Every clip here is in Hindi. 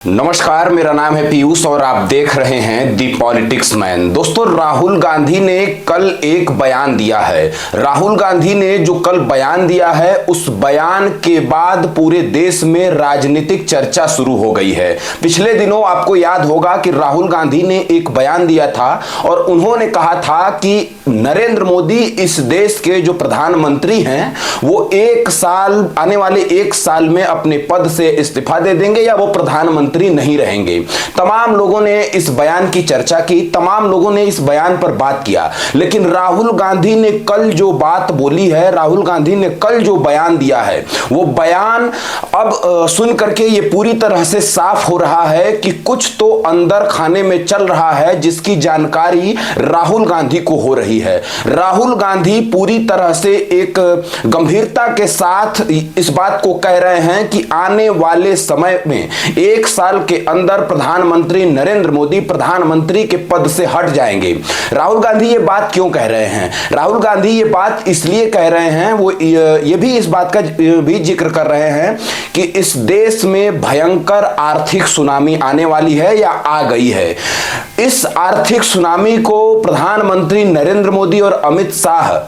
नमस्कार, मेरा नाम है पीयूष और आप देख रहे हैं दी पॉलिटिक्स मैन। दोस्तों, राहुल गांधी ने कल एक बयान दिया है। राहुल गांधी ने जो कल बयान दिया है, उस बयान के बाद पूरे देश में राजनीतिक चर्चा शुरू हो गई है। पिछले दिनों आपको याद होगा कि राहुल गांधी ने एक बयान दिया था और उन्होंने कहा था कि नरेंद्र मोदी इस देश के जो प्रधानमंत्री हैं वो आने वाले एक साल में अपने पद से इस्तीफा दे देंगे या वो प्रधानमंत्री नहीं रहेंगे। तमाम लोगों ने इस बयान की चर्चा की, तमाम लोगों ने इस बयान पर बात किया, लेकिन राहुल गांधी ने कल जो बात बोली है, राहुल गांधी ने कल जो बयान दिया है, वो बयान अब सुन करके ये पूरी तरह से साफ हो रहा है कि कुछ तो अंदर खाने में चल रहा है, जिसकी जानकारी राहुल गांधी को हो रही है। राहुल गांधी पूरी तरह से एक गंभीरता के साथ इस बात को कह रहे हैं कि आने वाले समय में एक साल के अंदर प्रधानमंत्री नरेंद्र मोदी प्रधानमंत्री के पद से हट जाएंगे। राहुल गांधी ये बात क्यों कह रहे हैं? राहुल गांधी ये बात इसलिए कह रहे हैं, वो ये भी इस बात का भी जिक्र कर रहे हैं कि इस देश में भयंकर आर्थिक सुनामी आने वाली है या आ गई है। इस आर्थिक सुनामी को प्रधानमंत्री नरेंद्र मोदी और अमित शाह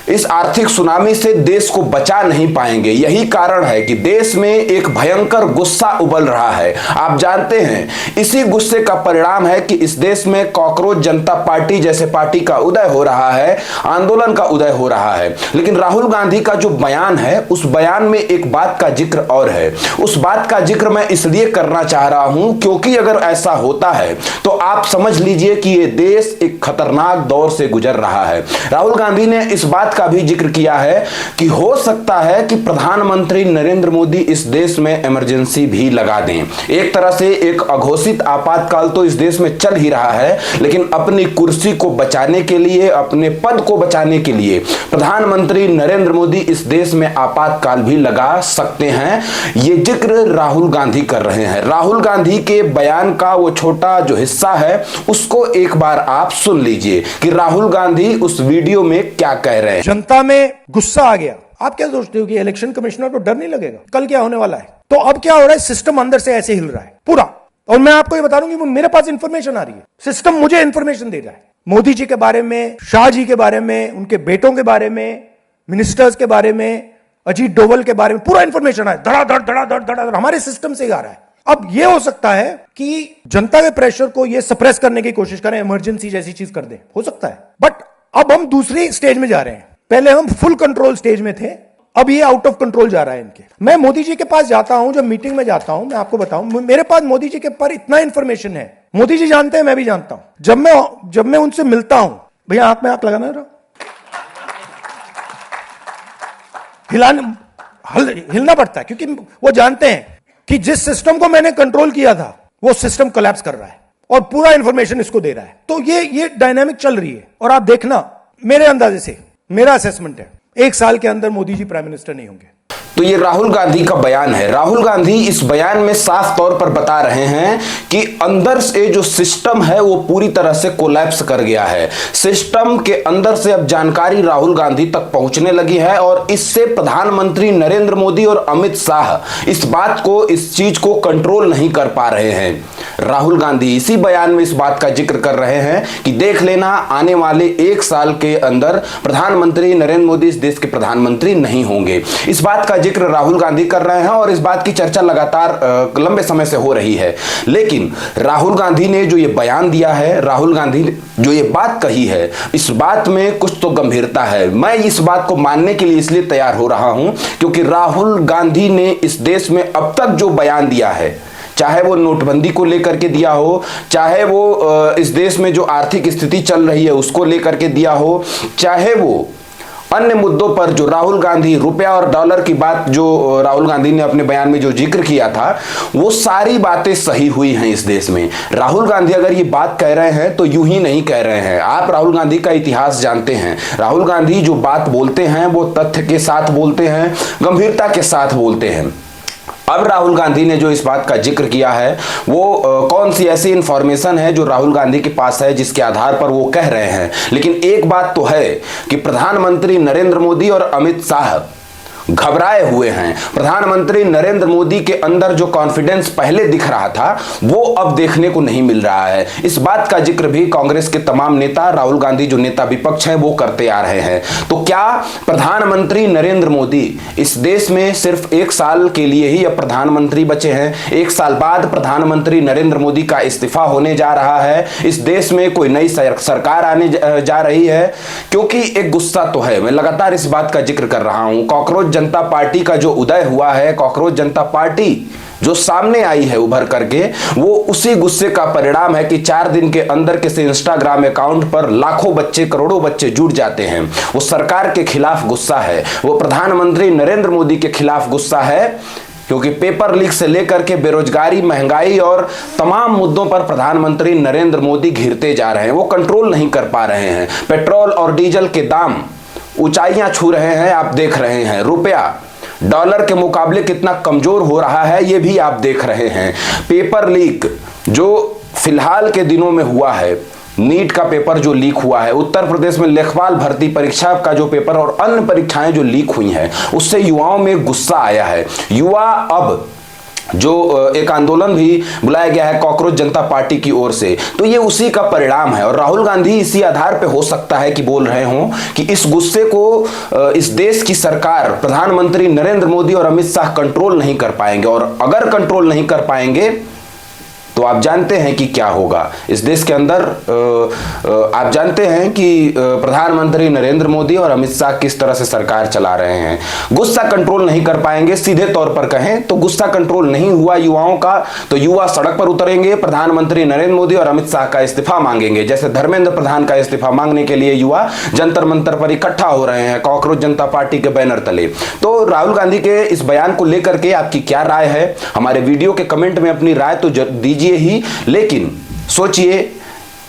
इस आर्थिक सुनामी से देश को बचा नहीं पाएंगे। यही कारण है कि देश में एक भयंकर गुस्सा उबल रहा है। आप जानते हैं, इसी गुस्से का परिणाम है कि इस देश में कॉकरोच जनता पार्टी जैसे पार्टी का उदय हो रहा है, आंदोलन का उदय हो रहा है। लेकिन राहुल गांधी का जो बयान है, उस बयान में एक बात का जिक्र और है। उस बात का जिक्र मैं इसलिए करना चाह रहा हूं क्योंकि अगर ऐसा होता है तो आप समझ लीजिए कि ये देश एक खतरनाक दौर से गुजर रहा है। राहुल गांधी ने इस बात का भी जिक्र किया है कि हो सकता है कि प्रधानमंत्री नरेंद्र मोदी इस देश में इमरजेंसी भी लगा दें। एक तरह से एक अघोषित आपातकाल तो इस देश में चल ही रहा है, लेकिन अपनी कुर्सी को बचाने के लिए, अपने पद को बचाने के लिए प्रधानमंत्री नरेंद्र मोदी इस देश में आपातकाल भी लगा सकते हैं। ये जिक्र राहुल गांधी कर रहे हैं। राहुल गांधी के बयान का वो छोटा जो हिस्सा है, उसको एक बार आप सुन लीजिए कि राहुल गांधी उस वीडियो में क्या कह रहे हैं। जनता में गुस्सा आ गया। आप क्या सोचते हो कि इलेक्शन कमिश्नर को डर नहीं लगेगा? कल क्या होने वाला है? तो अब क्या हो रहा है, सिस्टम अंदर से ऐसे हिल रहा है पूरा। और मैं आपको ये बता दूं कि मेरे पास इंफॉर्मेशन आ रही है, सिस्टम मुझे इंफॉर्मेशन दे रहा है मोदी जी के बारे में, शाह जी के बारे में, उनके बेटों के बारे में, मिनिस्टर्स के बारे में, अजीत डोवल के बारे में पूरा इंफॉर्मेशन है। धड़ाधड़ धड़ाधड़ धड़ाधड़ हमारे सिस्टम से आ रहा है। अब यह हो सकता है कि जनता के प्रेशर को यह सप्रेस करने की कोशिश करें, इमरजेंसी जैसी चीज कर दे, हो सकता है। बट अब हम दूसरी स्टेज में जा रहे हैं। पहले हम फुल कंट्रोल स्टेज में थे, अब ये आउट ऑफ कंट्रोल जा रहा है इनके। मैं मोदी जी के पास जाता हूं, जब मीटिंग में जाता हूं, मैं आपको बताऊं, मेरे पास मोदी जी के पर इतना इंफॉर्मेशन है। मोदी जी जानते हैं, मैं भी जानता हूं। जब मैं उनसे मिलता हूं, भैया आंख में आंख लगाना रहा, हिलना पड़ता है, क्योंकि वो जानते हैं कि जिस सिस्टम को मैंने कंट्रोल किया था वो सिस्टम कोलैप्स कर रहा है और पूरा इंफॉर्मेशन इसको दे रहा है। तो ये डायनामिक चल रही है। और आप देखना, मेरे अंदाजे से, मेरा असेसमेंट है, एक साल के अंदर मोदी जी प्राइम मिनिस्टर नहीं होंगे। तो ये राहुल गांधी का बयान है। राहुल गांधी इस बयान में साफ तौर पर बता रहे हैं कि अंदर से जो सिस्टम है वो पूरी तरह से कोलैप्स कर गया है। सिस्टम के अंदर से अब जानकारी राहुल गांधी तक पहुंचने लगी है और इससे प्रधानमंत्री नरेंद्र मोदी और अमित शाह इस चीज को कंट्रोल नहीं कर पा रहे हैं। राहुल गांधी इसी बयान में इस बात का जिक्र कर रहे हैं कि देख लेना, आने वाले एक साल के अंदर प्रधानमंत्री नरेंद्र मोदी इस देश के प्रधानमंत्री नहीं होंगे। इस बात का जिक्र राहुल गांधी कर रहे हैं और इस बात की चर्चा लगातार लंबे समय से हो रही है। लेकिन राहुल गांधी ने जो ये बयान दिया है, राहुल गांधी ने जो ये बात कही है, इस बात में कुछ तो गंभीरता है। मैं इस बात को मानने के लिए इसलिए तैयार हो रहा हूं क्योंकि राहुल गांधी ने इस देश में अब तक जो बयान दिया है, चाहे वो नोटबंदी को लेकर के दिया हो, चाहे वो इस देश में जो आर्थिक स्थिति चल रही है उसको लेकर के दिया हो, चाहे वो अन्य मुद्दों पर जो राहुल गांधी, रुपया और डॉलर की बात जो राहुल गांधी ने अपने बयान में जो जिक्र किया था, वो सारी बातें सही हुई हैं इस देश में। राहुल गांधी अगर ये बात कह रहे हैं तो यूं ही नहीं कह रहे हैं। आप राहुल गांधी का इतिहास जानते हैं। राहुल गांधी जो बात बोलते हैं वो तथ्य के साथ बोलते हैं, गंभीरता के साथ बोलते हैं। अब राहुल गांधी ने जो इस बात का जिक्र किया है वो कौन सी ऐसी इंफॉर्मेशन है जो राहुल गांधी के पास है जिसके आधार पर वो कह रहे हैं। लेकिन एक बात तो है कि प्रधानमंत्री नरेंद्र मोदी और अमित शाह घबराए हुए हैं। प्रधानमंत्री नरेंद्र मोदी के अंदर जो कॉन्फिडेंस पहले दिख रहा था वो अब देखने को नहीं मिल रहा है। इस बात का जिक्र भी कांग्रेस के तमाम नेता, राहुल गांधी जो नेता विपक्ष हैं, वो करते आ रहे हैं। तो क्या प्रधानमंत्री नरेंद्र मोदी इस देश में सिर्फ 1 साल के लिए ही अब प्रधानमंत्री बचे हैं? 1 साल बाद प्रधानमंत्री नरेंद्र मोदी का इस्तीफा होने जा रहा है। इस देश में कोई नई सरकार आने जा रही है। क्योंकि एक गुस्सा तो है, मैं लगातार इस बात का जिक्र कर रहा हूं। कॉकरोच जनता पार्टी का जो उदय हुआ है, कॉकरोच जनता पार्टी जो सामने आई है उभर करके, वो उसी गुस्से का परिणाम है कि 4 दिन के अंदर किसी इंस्टाग्राम अकाउंट पर लाखों बच्चे, करोड़ों बच्चे जुड़ जाते हैं। वो सरकार के खिलाफ गुस्सा है, वो प्रधानमंत्री नरेंद्र मोदी के खिलाफ गुस्सा है, क्योंकि पेपर लीक से लेकर के बेरोजगारी, महंगाई और तमाम मुद्दों पर प्रधानमंत्री नरेंद्र मोदी घिरते जा रहे हैं। वो कंट्रोल नहीं कर पा रहे हैं। पेट्रोल और डीजल के दाम ऊंचाइयां छू रहे हैं, आप देख रहे हैं। रुपया डॉलर के मुकाबले कितना कमजोर हो रहा है, ये भी आप देख रहे हैं। पेपर लीक जो फिलहाल के दिनों में हुआ है, नीट का पेपर जो लीक हुआ है, उत्तर प्रदेश में लेखपाल भर्ती परीक्षा का जो पेपर और अन्य परीक्षाएं जो लीक हुई हैं, उससे युवाओं में गुस्सा आया है। युवा अब जो एक आंदोलन भी बुलाया गया है कॉकरोच जनता पार्टी की ओर से, तो ये उसी का परिणाम है। और राहुल गांधी इसी आधार पे हो सकता है कि बोल रहे हों कि इस गुस्से को इस देश की सरकार, प्रधानमंत्री नरेंद्र मोदी और अमित शाह कंट्रोल नहीं कर पाएंगे। और अगर कंट्रोल नहीं कर पाएंगे तो आप जानते हैं कि क्या होगा इस देश के अंदर। आप जानते हैं कि प्रधानमंत्री नरेंद्र मोदी और अमित शाह किस तरह से सरकार चला रहे हैं। गुस्सा कंट्रोल नहीं कर पाएंगे। सीधे तौर पर कहें तो गुस्सा कंट्रोल नहीं हुआ युवाओं का, तो युवा सड़क पर उतरेंगे, प्रधानमंत्री नरेंद्र मोदी और अमित शाह का इस्तीफा मांगेंगे। जैसे धर्मेंद्र प्रधान का इस्तीफा मांगने के लिए युवा जंतर मंतर पर इकट्ठा हो रहे हैं कॉकरोच जनता पार्टी के बैनर तले। तो राहुल गांधी के इस बयान को लेकर के आपकी क्या राय है? हमारे वीडियो के कमेंट में अपनी राय तो दीजिए ही, लेकिन सोचिए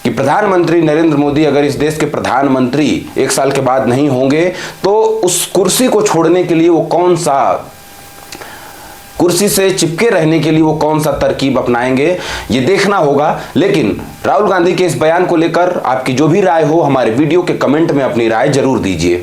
कि प्रधानमंत्री नरेंद्र मोदी अगर इस देश के प्रधानमंत्री 1 साल के बाद नहीं होंगे तो उस कुर्सी को छोड़ने के लिए वो कौन सा, कुर्सी से चिपके रहने के लिए वो कौन सा तरकीब अपनाएंगे, ये देखना होगा। लेकिन राहुल गांधी के इस बयान को लेकर आपकी जो भी राय हो, हमारे वीडियो के कमेंट में अपनी राय जरूर दीजिए।